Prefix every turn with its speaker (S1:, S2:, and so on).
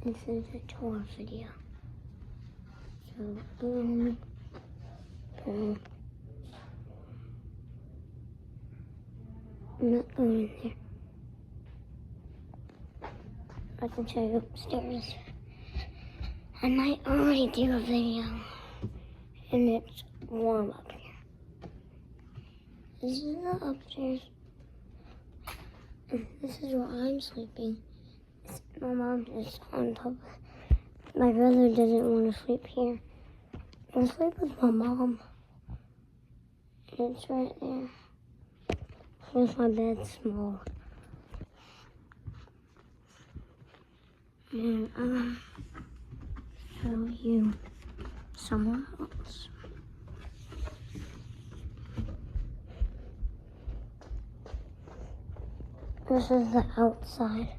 S1: This is a tour video. So boom, boom. I'm not going in there. I can show you upstairs. I might already do a video, and it's warm up here. This is the upstairs. And this is where I'm sleeping. My mom is on top. My brother doesn't want to sleep here. I sleep with my mom. It's right there. Here's my bed, small. And I'll show you somewhere else. This is the outside.